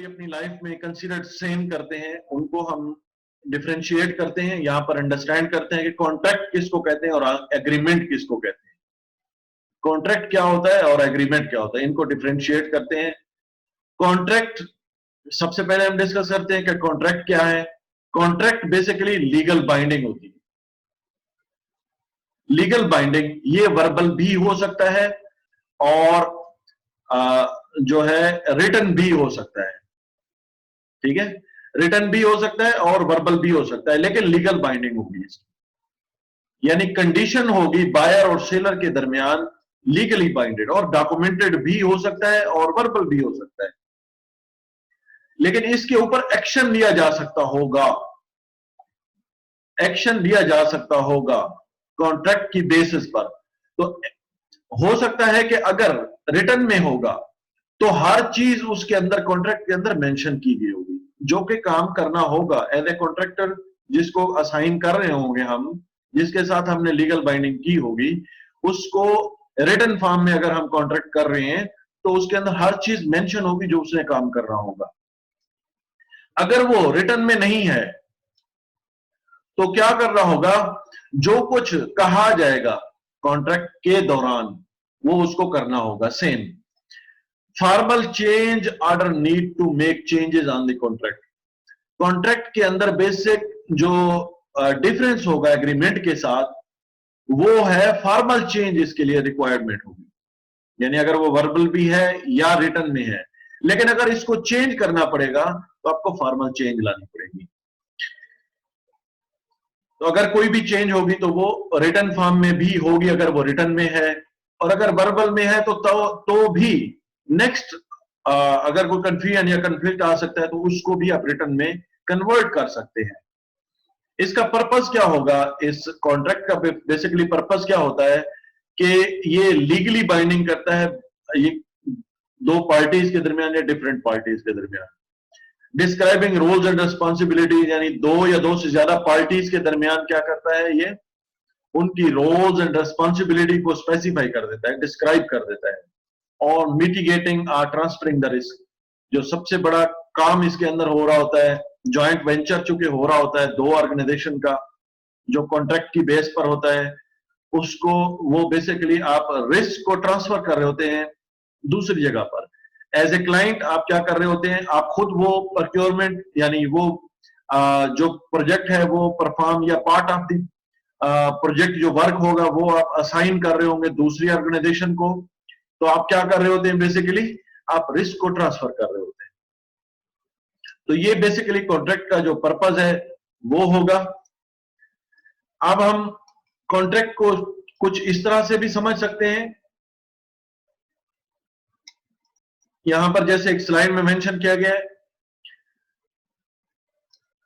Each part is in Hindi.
नॉर्मली अपनी लाइफ में कंसीडर्ड सेम करते हैं, उनको हम डिफरेंशिएट करते हैं, यहां पर अंडरस्टैंड करते हैं कि कॉन्ट्रैक्ट किसको कहते हैं और एग्रीमेंट किसको कहते हैं। कॉन्ट्रैक्ट क्या होता है और एग्रीमेंट क्या होता है, इनको डिफरेंशिएट करते हैं। कॉन्ट्रैक्ट सबसे पहले हम डिस्कस करते हैं कि कॉन्ट्रैक्ट क्या है। कॉन्ट्रैक्ट बेसिकली लीगल बाइंडिंग होती है। लीगल बाइंडिंग ये वर्बल भी हो सकता है और जो है रिटन भी हो सकता है। ठीक है, रिटन भी हो सकता है और वर्बल भी हो सकता है, लेकिन लीगल बाइंडिंग होगी इसकी, यानी कंडीशन होगी बायर और सेलर के दरमियान लीगली बाइंडेड, और डॉक्यूमेंटेड भी हो सकता है और वर्बल भी हो सकता है, लेकिन इसके ऊपर एक्शन लिया जा सकता होगा। एक्शन लिया जा सकता होगा कॉन्ट्रैक्ट की बेसिस पर। तो हो सकता है कि अगर रिटन में होगा तो हर चीज उसके अंदर कॉन्ट्रैक्ट के अंदर मेंशन की गई होगी, जो कि काम करना होगा एज ए कॉन्ट्रैक्टर, जिसको असाइन कर रहे होंगे हम, जिसके साथ हमने लीगल बाइंडिंग की होगी, उसको रिटन फॉर्म में अगर हम कॉन्ट्रैक्ट कर रहे हैं तो उसके अंदर हर चीज मेंशन होगी जो उसने काम करना होगा। अगर वो रिटन में नहीं है तो क्या करना होगा, जो कुछ कहा जाएगा कॉन्ट्रैक्ट के दौरान वो उसको करना होगा। Same formal change order need to make changes on the contract. Contract के अंदर बेसिक जो डिफरेंस होगा एग्रीमेंट के साथ, वो है फॉर्मल चेंज इसके लिए रिक्वायरमेंट होगी, यानी अगर वो वर्बल भी है या रिटन में है, लेकिन अगर इसको चेंज करना पड़ेगा तो आपको फॉर्मल चेंज लानी पड़ेगी। तो अगर कोई भी चेंज होगी तो वो रिटन फॉर्म में भी होगी अगर वो रिटन में है, और अगर वर्बल में है तो भी नेक्स्ट अगर कोई कंफ्यूजन या कंफ्लिक्ट आ सकता है तो उसको भी आप रिटन में कन्वर्ट कर सकते हैं। इसका पर्पस क्या होगा, इस कॉन्ट्रैक्ट का बेसिकली पर्पस क्या होता है कि ये लीगली बाइंडिंग करता है ये दो पार्टीज के दरमियान या डिफरेंट पार्टीज के दरमियान। डिस्क्राइबिंग रोल्स एंड रिस्पॉन्सिबिलिटीज, यानी दो या दो से ज्यादा पार्टीज के दरमियान क्या करता है, ये उनकी रोल्स एंड रिस्पॉन्सिबिलिटी को स्पेसिफाई कर देता है, डिस्क्राइब कर देता है। और मिटिगेटिंग और ट्रांसफरिंग द रिस्क, जो सबसे बड़ा काम इसके अंदर हो रहा होता है, जॉइंट वेंचर चूंकि हो रहा होता है दो ऑर्गेनाइजेशन का, जो कॉन्ट्रैक्ट की बेस पर होता है, उसको वो बेसिकली आप रिस्क को ट्रांसफर कर रहे होते हैं दूसरी जगह पर। एज ए क्लाइंट आप क्या कर रहे होते हैं, आप खुद वो प्रोक्योरमेंट यानी वो जो प्रोजेक्ट है वो परफॉर्म या पार्ट ऑफ द प्रोजेक्ट जो वर्क होगा वो आप असाइन कर रहे होंगे दूसरी ऑर्गेनाइजेशन को। तो आप क्या कर रहे होते हैं, बेसिकली आप रिस्क को ट्रांसफर कर रहे होते हैं। तो ये बेसिकली कॉन्ट्रैक्ट का जो पर्पस है वो होगा। अब हम कॉन्ट्रैक्ट को कुछ इस तरह से भी समझ सकते हैं, यहां पर जैसे एक स्लाइड में मेंशन किया गया है,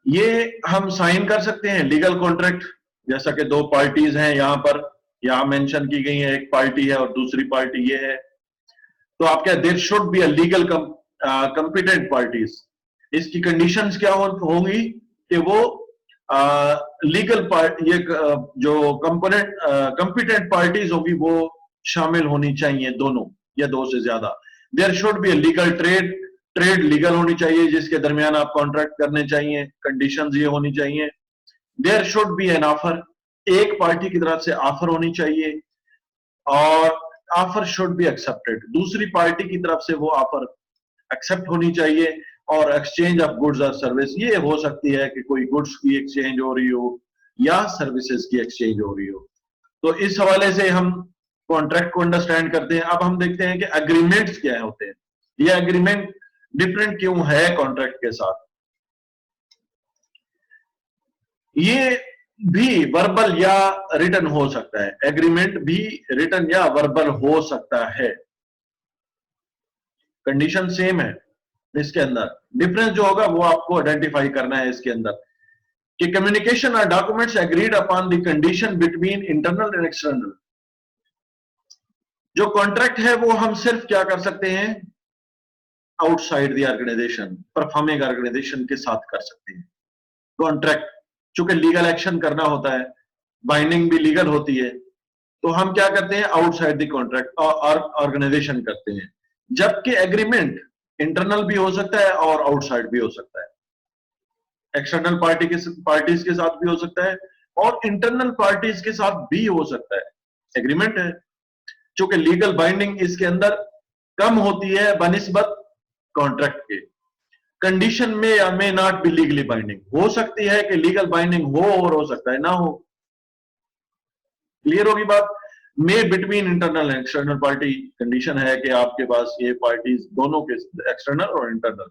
ये हम साइन कर सकते हैं लीगल कॉन्ट्रैक्ट, जैसा कि दो पार्टीज हैं यहां पर, यहां मेंशन की गई है, एक पार्टी है और दूसरी पार्टी ये है। तो आप क्या, there should be a legal competent parties. इसकी कंडीशंस क्या होंगी कि वो लीगल ये जो कंपिटेंट पार्टीज होगी वो शामिल होनी चाहिए, दोनों या दो से ज्यादा। There should be a legal trade legal होनी चाहिए जिसके दरमियान आप कॉन्ट्रैक्ट करने चाहिए, कंडीशंस ये होनी चाहिए। There should be an offer, एक पार्टी की तरफ से ऑफर होनी चाहिए, और ऑफर शुड बी एक्सेप्टेड, दूसरी पार्टी की तरफ से वो ऑफर एक्सेप्ट होनी चाहिए। और एक्सचेंज ऑफ गुड्स और सर्विस, ये हो सकती है कि कोई गुड्स की एक्सचेंज हो रही हो या सर्विसेज की एक्सचेंज हो रही हो। तो इस हवाले से हम कॉन्ट्रैक्ट को अंडरस्टैंड करते हैं। अब हम देखते हैं कि एग्रीमेंट्स क्या होते हैं, ये एग्रीमेंट डिफरेंट क्यों है कॉन्ट्रैक्ट के साथ। ये भी वर्बल या रिटन हो सकता है, एग्रीमेंट भी रिटन या वर्बल हो सकता है, कंडीशन सेम है। इसके अंदर डिफरेंस जो होगा वो आपको आइडेंटिफाई करना है इसके अंदर, कि कम्युनिकेशन और documents agreed upon the condition between internal and external. जो कॉन्ट्रैक्ट है वो हम सिर्फ क्या कर सकते हैं, outside the organisation, performing organisation के साथ कर सकते हैं कॉन्ट्रैक्ट। चूंकि लीगल एक्शन करना होता है, बाइंडिंग भी लीगल होती है, तो हम क्या करते हैं, आउटसाइड द कॉन्ट्रैक्ट और ऑर्गेनाइजेशन करते हैं। जबकि एग्रीमेंट इंटरनल भी हो सकता है और आउटसाइड भी हो सकता है, एक्सटर्नल पार्टीज के साथ भी हो सकता है और इंटरनल पार्टीज के साथ भी हो सकता है। एग्रीमेंट है, चूंकि लीगल बाइंडिंग इसके अंदर कम होती है बनिस्बत कॉन्ट्रैक्ट के। कंडीशन में या may not be legally binding, हो सकती है कि लीगल बाइंडिंग हो और हो सकता है ना हो। क्लियर होगी बात? May between internal and external party condition है कि आपके पास ये पार्टीज दोनों के, एक्सटर्नल और इंटरनल।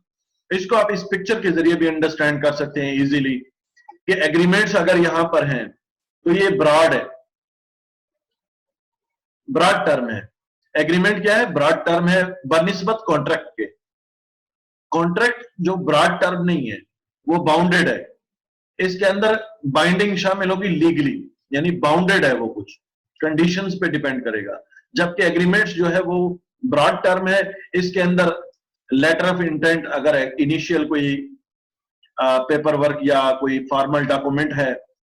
इसको आप इस पिक्चर के जरिए भी अंडरस्टैंड कर सकते हैं इजीली कि एग्रीमेंट्स अगर यहां पर हैं तो ये ब्रॉड है, ब्रॉड टर्म है। एग्रीमेंट क्या है? ब्रॉड टर्म है बनिस्बत कॉन्ट्रैक्ट के। कॉन्ट्रैक्ट जो ब्रॉड टर्म नहीं है वो बाउंडेड है, इसके अंदर बाइंडिंग शामिल होगी लीगली, यानी बाउंडेड है, वो कुछ कंडीशंस पे डिपेंड करेगा। जबकि एग्रीमेंट्स जो है वो ब्रॉड टर्म है, इसके अंदर लेटर ऑफ इंटेंट, अगर इनिशियल कोई पेपर वर्क या कोई फॉर्मल डॉक्यूमेंट है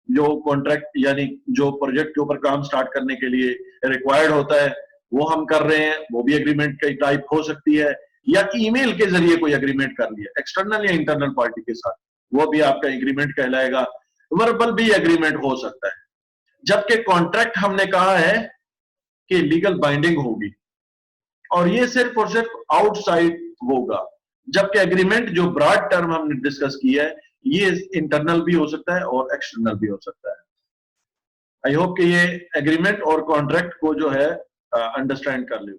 जो कॉन्ट्रैक्ट यानी जो प्रोजेक्ट के ऊपर काम स्टार्ट करने के लिए रिक्वायर्ड होता है, वो हम कर रहे हैं, वो भी एग्रीमेंट की टाइप हो सकती है। या ईमेल के जरिए कोई एग्रीमेंट कर लिया एक्सटर्नल या इंटरनल पार्टी के साथ, वो भी आपका एग्रीमेंट कहलाएगा। वर्बल भी एग्रीमेंट हो सकता है। जबकि कॉन्ट्रैक्ट हमने कहा है कि लीगल बाइंडिंग होगी और ये सिर्फ और सिर्फ आउटसाइड होगा। जबकि एग्रीमेंट जो ब्रॉड टर्म हमने डिस्कस किया है ये इंटरनल भी हो सकता है और एक्सटर्नल भी हो सकता है। आई होप कि ये एग्रीमेंट और कॉन्ट्रैक्ट को जो है अंडरस्टैंड कर ले।